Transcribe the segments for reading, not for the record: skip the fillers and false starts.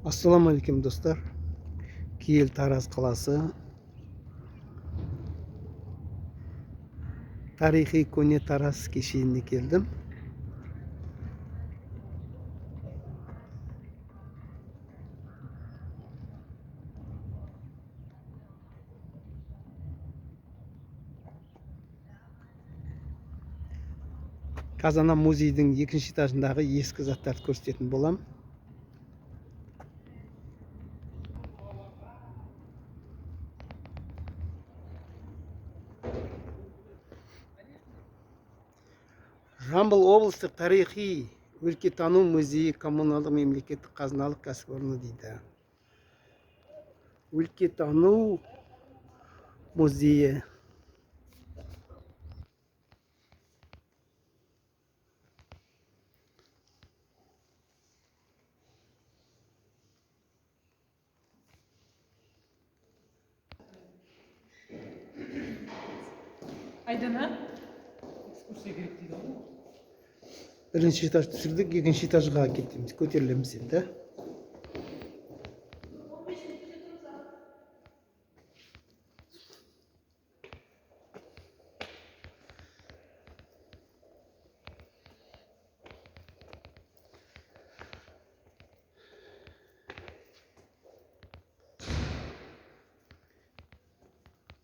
Ассаламалейкум достар. Киел Тараз қаласы. Тарихи көне Тараз кешеніне келдім. Қазана музейдің екінші этажындағы ескі заттарды көрсететін болам. Жамбыл облыстық тарихи өлкетану музейі коммуналдық мемлекеттік қазыналық кәсіпорны дейді. Өлкетану музейі. Айдана экскурсия керек дейді ғой. Бірінші этаж түсірдік, екінші этажға кетеміз, көтерілеміз енді.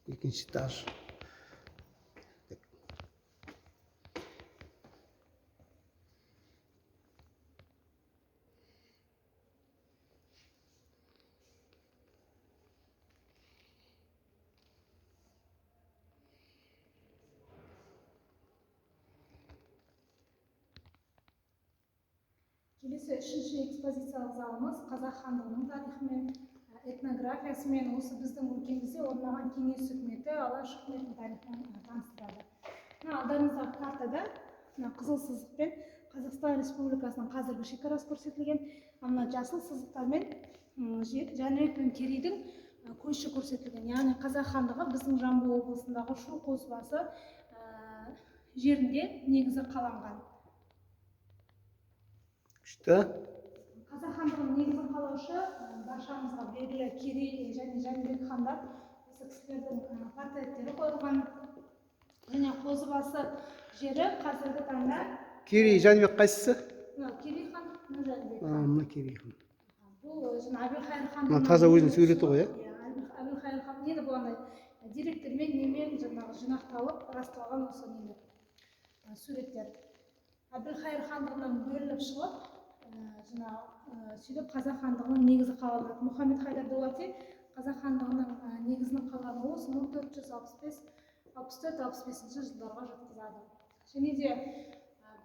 Екінші этаж. Келесі үшінші экспозициялық залымыз қазақ хандығының тарихы мен этнографиясы мен осы біздің өлкемізде орнаған кеңес үкіметі, алаш үкіметінің тарихын таныстырады. Алдарыңыздағы картада қызыл сызықпен Қазақстан Республикасының қазіргі шекарасы көрсетілген, мына жасыл сызықтармен Жәнібек пен Керейдің көші көрсетілген. Яғни қазақ хандығы біздің Жамбыл облысындағы Шу қосбасы жерінде негізі қаланған. Күшті. Қазақ хандығының негізін қалаушы баршамызға белгілі Керей және Жәнібек хандар, осы кісілердің портреттері қойылған. Және қозыбасы жері қазіргі таңда Керей, Жәнібек қайсысы? Керей хан, Жәнібек хан. Мына Керей хан. Бұл Әбілқайыр хан. Таза өзінің суреті ғой, Әбілқайыр хан енді бұл деректермен немен жинақталып расталған осы суреттер. Әбілқайыр хандығынан бөлініп шығып, сөйтіп қазақ хандығының негізі қаланады. Мұхаммед Хайдар Дулати қазақ хандығының негізінің қалануы 1465-64-65 жылдарға жатқызады. Және де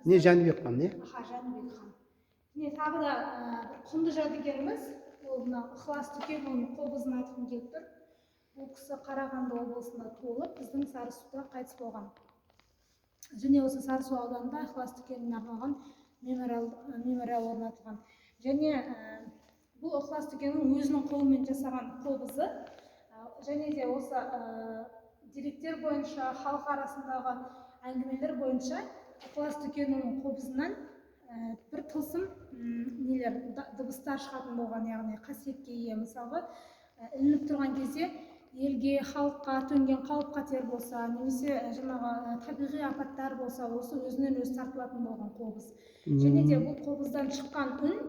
не Жәнібек хан, не? Жәнібек хан. Және тағы да құнды жәдігеріміз, ол Ықылас Түкенұлының қобызын айтқым келіп тұр. Бұл кісі Қарағанды облысында туылып, біздің Сарысуда қайтыс болған. Және осы Сарысу ауданында Ықылас Түкеніне арналған мемориал орнатылған. Және бұл Ықылас Түкеннің өзінің қолымен жасаған қобызы. Және де осы деректер бойынша, халық арасындағы әңгімелер бойынша Ықылас Түкеннің қобызынан бір тылсым дыбыстар шығатын болған, яғни қасиетке ие. Мысалы, ілініп тұрған кезде елге, халыққа төнген қауіп қатер болса, немесе табиғи апаттар болса, осы өзінен өзі тартылатын болған қобыз. Және де бұл қобыздан шыққан үн,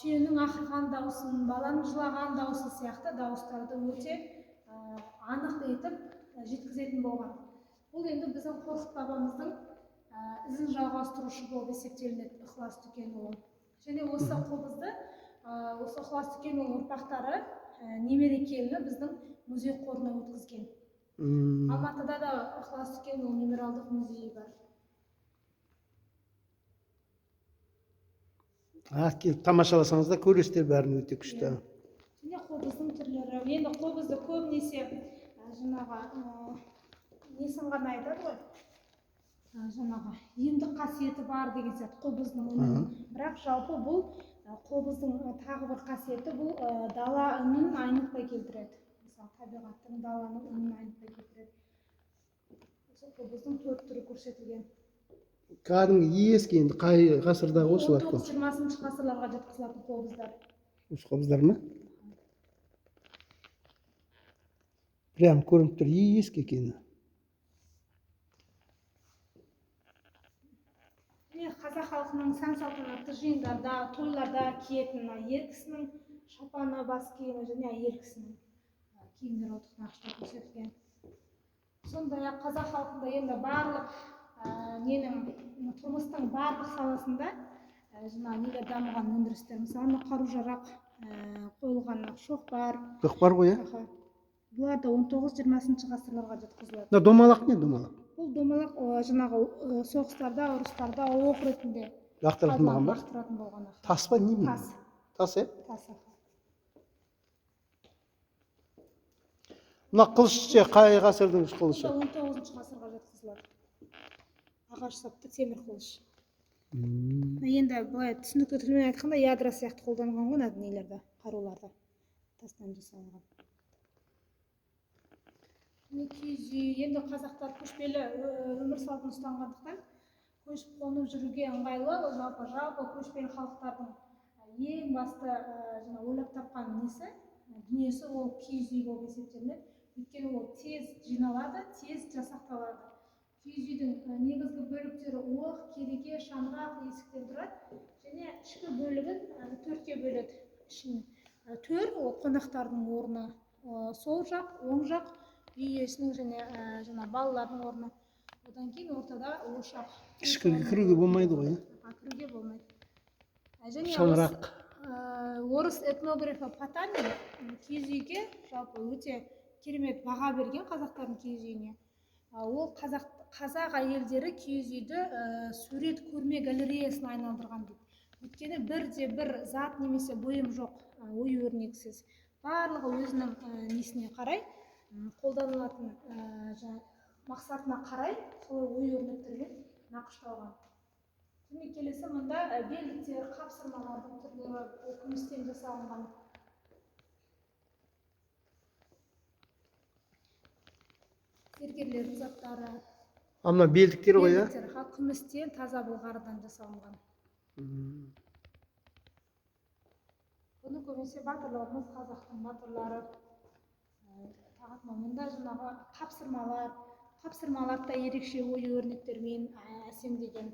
түйенің ақырған дауысын, баланың жылаған дауысы сияқты дауыстарды өте анық етіп жеткізетін болған. Бұл енді біздің Қорқыт бабамыздың ізін жалғастырушы болып есептелінеді Ықылас Түкенұлы. Және осы қобызды, осы Ықылас Түкенұлының ұрпақтары немере келіні біздің музей қорына өткізген. Алматыда да Ықылас Түкенұлы мемориалдық музейі бар. Келіп тамашаласаңыз да көресіздер, бәрін өте күшті. Және қобыздың түрлері. Енді қобызды көбінесе несін ғана айтады ғой? Емдік қасиеті бар деген сияқты қобыздың үнін. Бірақ жалпы бұл қобыздың тағы бір қасиеті, бұл дала үнін айнытпай келтіреді. Мысалы, табиғаттың даланың үнін айнытпай келтіреді. Осы қобыздың 4 түрі көрсетілген. Кәдімгі ескі, енді қай ғасырдағы осылар? 19-20 ғасырларға жатқызылатын қобыздар. Уз қобыздар ма? Прям көрініп тұр, ескі екені. Қазақ халқының сән салтанатты жиындарда, тойларда киетін ер кісінің шапаны, бас киімі және әйел кісінің киімдері отық нақышта көрсетілген. Сондай-ақ қазақ халқында енді барлық тұрмыстың барлық саласында нелер дамыған өндірістер, мысалы қару-жарақ қойылған шоқпар. Шоқпар ғой, иә? Бұлар да 19-20 ғасырларға жатқызылады. Домалақ не домалақ? Бұл домалақ жаңағы соғыстарда, ұрыстарда оқ ретінде лақтыратын болған ба? лақтыратын болған. Тас па, не? Тас. Тас, иә? Тас. Мына қылыш ше, қай ғасырдың қылышы? 19 ғасырға жатқызылады. Ағаш сапты темір қылыш. Енді былай түсінікті тілмен айтқанда ядра сияқты қолданған ғой нелерді, қаруларды. Тастан жасалған. Киіз үй, енді қазақтар көшпелі өмір салтын ұстанғандықтан көшіп қонып жүруге ыңғайлы, жалпы көшпелі халықтардың ең басты ойлап тапқан дүниесі ол киіз үй болып есептелінеді. Өйткені ол тез жиналады, тез жасақталады. Киіз үйдің негізгі бөліктері оқ, кереге, шаңырақ, есіктен тұрады және ішкі бөлігін төртке бөледі. Төр ол қонақтардың орны, сол жақ, оң жақ үй иесінің және балалардың орны. Одан кейін ортада ошақ. Ішкіге кіруге болмайды ғой, Кіруге болмайды. Шаңырақ. Орыс этнографы Потанин киіз үйге жалпы өте керемет баға берген қазақтардың киіз үйіне. Ол қазақ әйелдері киіз үйді сурет көрме галереясына айналдырған дейді. Өйткені бірде-бір зат немесе бұйым жоқ, ою өрнексіз. Барлығы өзінің несіне қарай, қолданылатын мақсатына қарай солай ою өрнектермен нақышталған. Және келесі мұнда белдіктер, қапсырмалардың түрлері күмістен жасалынған. Зергерлердің заттары. Мына белдіктер ғой, Белдіктер күмістен таза былғарыдан жасалынған. Бұны көбінесе батырларымыз, қазақтың батырлары тағатын. Мұнда жаңағы қапсырмалар да ерекше ою өрнектермен әсемдеген.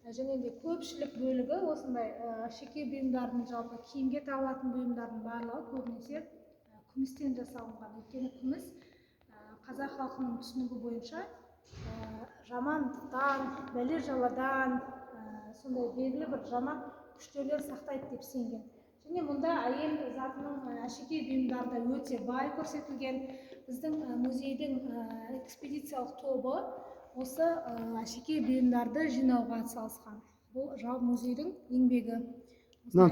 Және де көпшілік бөлігі осындай шеке бұйымдардың, жалпы киімге тағылатын бұйымдардың барлығы көбінесе күмістен жасалынған. Өйткені күміс қазақ халқының түсінігі бойынша жамандықтан, бәле жаладан, сондай белгілі бір жаман күштерден сақтайды деп сенген. Және мұнда әйел затының әшекей бұйымдары да өте бай көрсетілген. Біздің музейдің экспедициялық тобы осы әшекей бұйымдарды жинауға атсалысқан. Бұл жалпы музейдің еңбегі.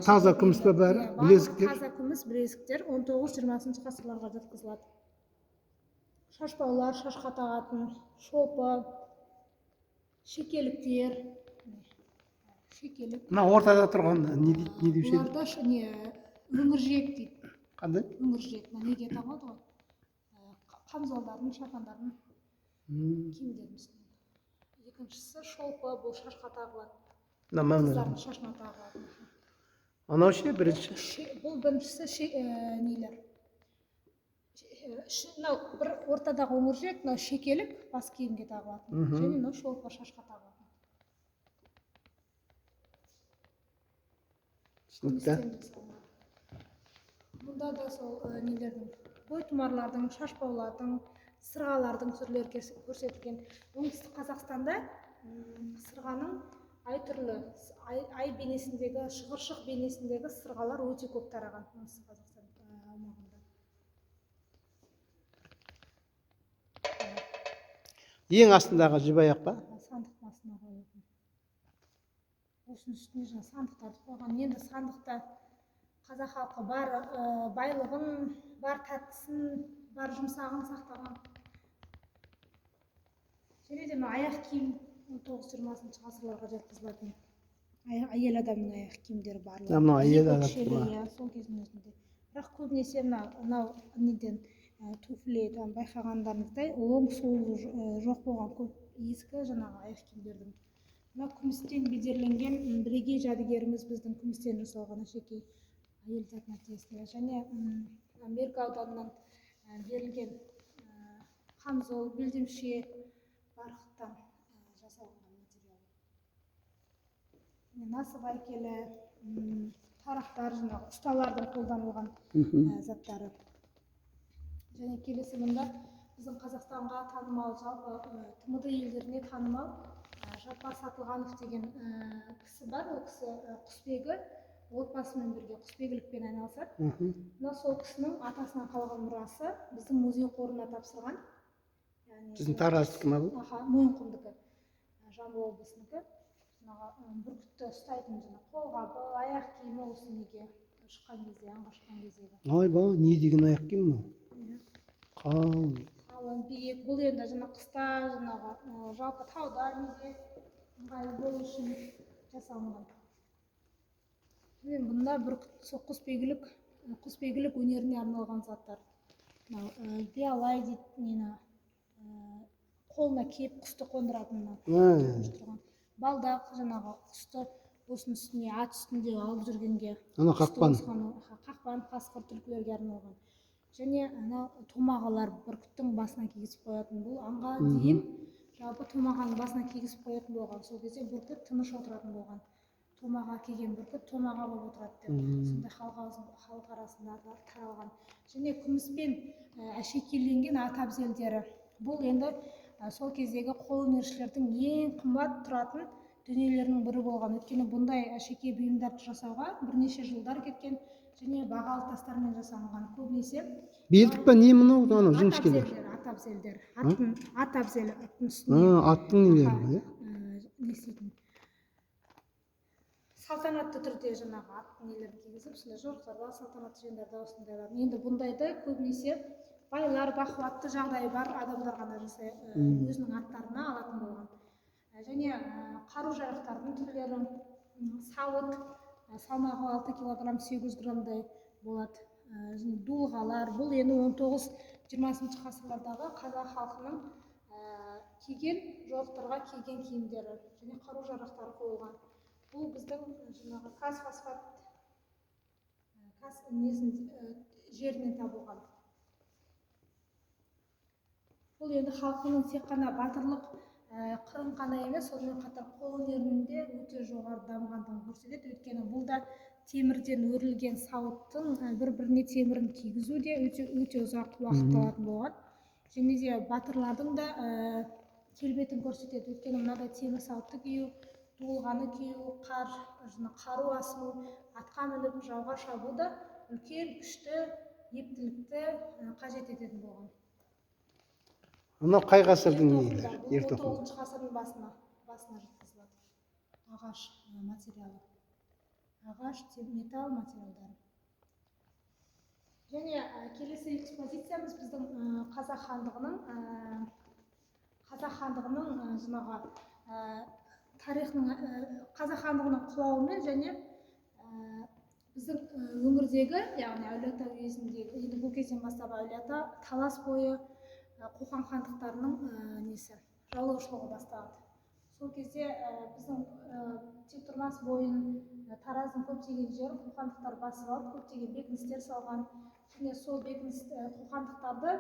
Таза күміс пе бәрі? Білезіктер? Таза күміс, білезіктер 19-20 ғасырларға жатқызылады. Шашбаулар, шашқа тағатын, шолпы, шекеліктер. Шекелік. Мына ортада тұрған не деуші еді? Бұларда өңіржек дейді. Қандай? Өңіржек. Неге тағылады ғой? Қамзолдардың, шапандардың киімдердің үстіне. Екіншісі шолпы, бұл шашқа тағылады. Қыздардың шашына тағылады. Анау ше, бірінші? Бұл біріншісі нелер. Бір ортадағы өңіржек, шекелік бас киімге тағылатын. Және шолпы шашқа тағылатын. Мұнда да сол нелердің, бойтұмарлардың, шашбаулардың, сырғалардың түрлері көрсетілген. Оңтүстік Қазақстанда сырғаның ай түрлі, ай бейнесіндегі, шығыршық бейнесіндегі сырғалар өте көп тараған оңтүстік Қазақстан аумағында. Ең астындағы жібаяқ па? Сандықтың астына қойылған. Осының үстіне сандықтарды қойған. Енді сандықта қазақ халқы бар байлығын, бар тәттісін, бар жұмсағын сақтаған. Және де аяқ киім 19-20 ғасырларға жатқызылатын. Әйел адамның аяқ киімдері барлығы. Мынау әйел адамның. Сол кездің өзінде. Бірақ көбінесе мынау неден туфли байқағандарыңыздай оң сол жоқ болған көп ескі жаңағы аяқ киімдердің. Мына күмістен бедерленген бірегей жәдігеріміз біздің күмістен жасалған әшекей. ел затына тиесілі. Және меркі ауданынан берілген қамзол, белдемше, барқыттан жасалған материал. Насыбай әкелі, тарақтар, жаңағы ұсталардың қолданылған заттары. Және келесі мұнда біздің Қазақстанға танымал, жалпы ТМД елдеріне танымал Жаппар Сатылғанов деген кісі бар. Ол кісі құсбегі, отбасымен бірге құсбегілікпен айналысады. Мына сол кісінің атасынан қалған мұрасы біздің музей қорына тапсырған. Біздің Тараздікі ма бұл? Мойынқұмдікі, Жамбыл облысынікі. Бүркітті ұстайтын қолғабы, аяқ киімі осы неге шыққан кезде, аңға шыққан кездегі. Айба, не деген аяқ киім ол? Қалың. Қалың, биік. Бұл енді қыста жалпы тауда неге ыңғайлы болу үшін жасалынған. Бұнда бүркіт құсбегілік өнеріне арналған заттар. Биалай дейді, қолына кеп құсты қондыратын. Балдақ, құсты осының үстіне, ат үстінде алып жүргенге. Ана қақпан. Қақпан, қасқыр, түлкілерге арналған. Және томағалар бүркіттің басына кигізіп қоятын. Бұл аңға дейін жалпы томағаның басына кигізіп қоятын болған. Сол кезде бүркіт тыныш отыратын болған. Томаға киген бүркіт томаға болып отырады деп. Сондай халық арасында таралған. Және күміспен әшекейленген ат әбзелдері. Бұл енді сол кездегі қолөнершілердің ең қымбат тұратын дүниелерінің бірі болған. Өйткені бұндай әшекей бұйымдарды жасауға бірнеше жылдар кеткен және бағалы тастармен жасалынған. Көбінесе Белдік па не мынау? Анау жіңішкелер. Ат әбзелдер. Ат әбзелі аттың үстіне. Аттың нелері, не істейтін. Салтанатты түрде аттың нелерін кигізіп, сондай жорықтарда, салтанатты жиындарда осындайлар. Енді бұндайды көбінесе байлар, бақуатты жағдайы бар адамдар ғана өзінің аттарына алатын болған. Және қару-жарақтардың түрлері, сауыт, салмағы 6 килограмм 800 граммдай болады. Дулғалар, бұл енді 19-20 ғасырлардағы қазақ халқының киген жорықтарға киген киімдері және қару-жарақтары қойылған. Бұл біздің Қазфосфат жерінен табылған. Бұл енді халқының тек қана батырлық қырын қана емес, сонымен қатар қолөнерінде өте жоғары дамығандығын көрсетеді. Өйткені бұл да темірден өрілген сауыттың бір-біріне темірін кигізу де өте ұзақ уақыт алатын болған. Және де батырлардың да келбетін көрсетеді. Өйткені мынадай темір сауытты кию, дулғаны кию, қару асыру, атқа мініп жауға шабу да үлкен күшті, ептілікті қажет ететін болған. Мынау қай ғасырдың нелері? 19 ғасырдың басына жатқызылады. Ағаш материалы. Ағаш, металл материалдары. Және келесі экспозициямыз біздің қазақ хандығының тарихының, қазақ хандығының құлауымен және біздің өңірдегі, яғни Әулиеата уезіндегі, енді бұл кезден бастап Әулиеата талас бойы Қоқан хандықтарының жаулаушылығы басталады. Сол кезде біздің тектұрмас бойын, Тараздың көптеген жерін қоқандықтар басып алып, көптеген бекіністер салған. Және сол қоқандықтарды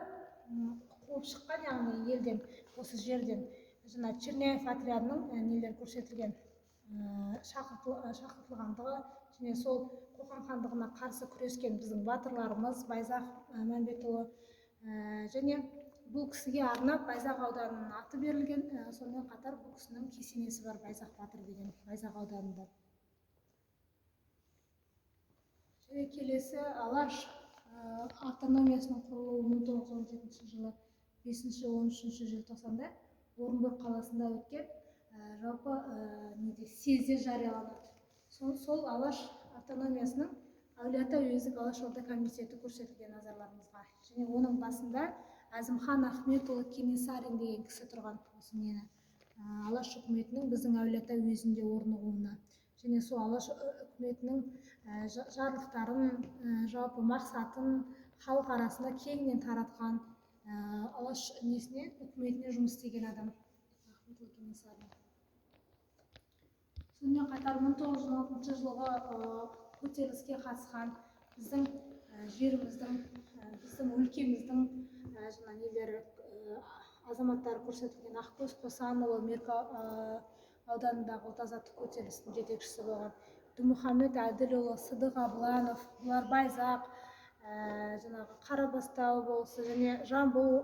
қуып шыққан, яғни елден, осы жерден Черняев отрядының нелер көрсетілген, шақыртылғандығы, және сол Қоқан хандығына қарсы күрескен біздің батырларымыз Байзақ Мәмбетұлы, және бұл кісіге арнап Байзақ ауданының аты берілген. Сонымен қатар бұл кісінің кесенесі бар, Байзақ батыр деген, Байзақ ауданында. Және келесі Алаш автономиясының құрылуы 1917 жылы 5-13 желтоқсанда Орынбор қаласында өткен, жалпы съезде жарияланады. Сол Алаш автономиясының Әулиеата уездік Алашорда комитеті көрсетілген назарларыңызға. Және оның басында Әзімхан Ахметұлы Кенесарин деген кісі тұрған, осы Алаш үкіметінің біздің Әулиеата уезінде орнығуына. Және сол Алаш үкіметінің жарлықтарын, жалпы мақсатын халық арасында кеңінен таратқан, Алаш үкіметіне жұмыс істеген адам Ахметұлы Кенесарин. Сонымен қатар 1916 жылғы көтеріліске қатысқан, біздің жеріміздің, біздің өлкеміздің жаңа нелері азаматтары көрсетілген. Ақкөз Қосанұлы Меркі ауданындағы ұлт азаттық көтерілістің жетекшісі болған. Дінмұхамед Әділұлы, Сыдық Абыланов, бұлар Байзақ, жаңағы Қарабастау болысы және Жамбыл,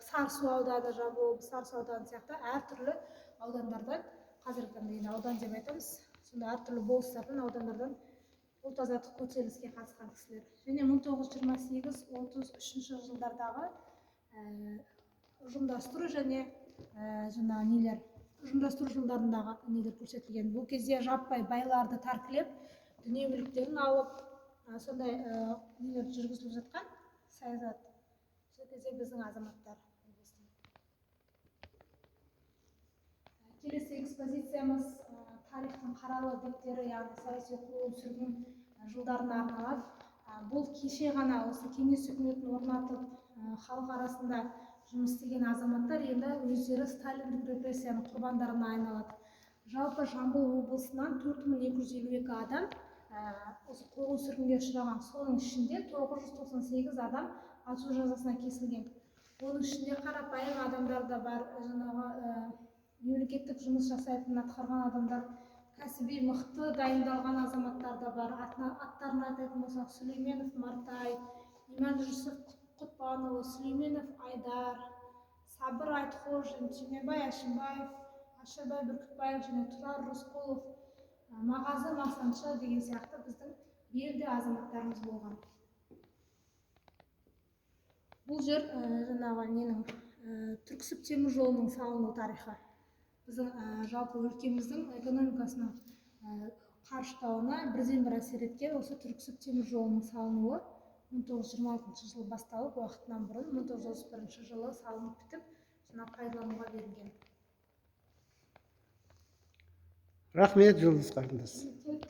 Сарысу ауданы, Жамбыл облысы Сарысу ауданы сияқты әртүрлі аудандардан, қазіргі таңда енді аудан деп айтамыз, сонда әртүрлі болыстардан, аудандардан ұлт азаттық көтеріліске қатысқан кісілер. Және 1928-33 жылдардағы ұжымдастыру және жаңа нелер, ұжымдастыру жылдарындағы нелер көрсетілген. Бұл кезде жаппай байларды тәркілеп, дүние мүліктерін алып, сондай нелер жүргізіліп жатқан саясат. Сол кезде біздің азаматтар. Келесі экспозициямыз тарихтың қаралы беттері, яғни саяси қуғын-сүргін жылдарына арналады. Бұл кеше ғана осы кеңес үкіметін орнатып, халық арасында жұмыс істеген азаматтар енді өздері сталиндік репрессияның құрбандарына айналады. Жалпы Жамбыл облысынан 4252 адам осы қуғын-сүргінге ұшыраған. Соның ішінде 998 адам ату жазасына кесілген. Оның ішінде қарапайым адамдар да бар, жаңағы мемлекеттік жұмыс жасайтын атқарған адамдар, кәсіби мықты дайындалған азаматтар да бар. Аттарын айтатын болсақ, Сүлейменов Мартай, Иман Жүсіп Құтпанұлы, Сүлейменов Айдар, Сабыр Айтқожин, Түймебай Әшімбаев, Ашырбай Бүркітбаев және Тұрар Рысқұлов, Мағазы Масаншы деген сияқты біздің белді азаматтарымыз болған. Бұл жер жаңағы ненің Түрксіб темір жолының салыну тарихы. Біздің жалпы өлкеміздің экономикасының қарыштауына бірден-бір әсер еткен осы Түрксіб темір жолының салынуы 1926 жылы басталып, уақытынан бұрын 1931 жылы салынып бітіп, жаңа пайдалануға берілген. Рахмет, Жұлдыз қарындас.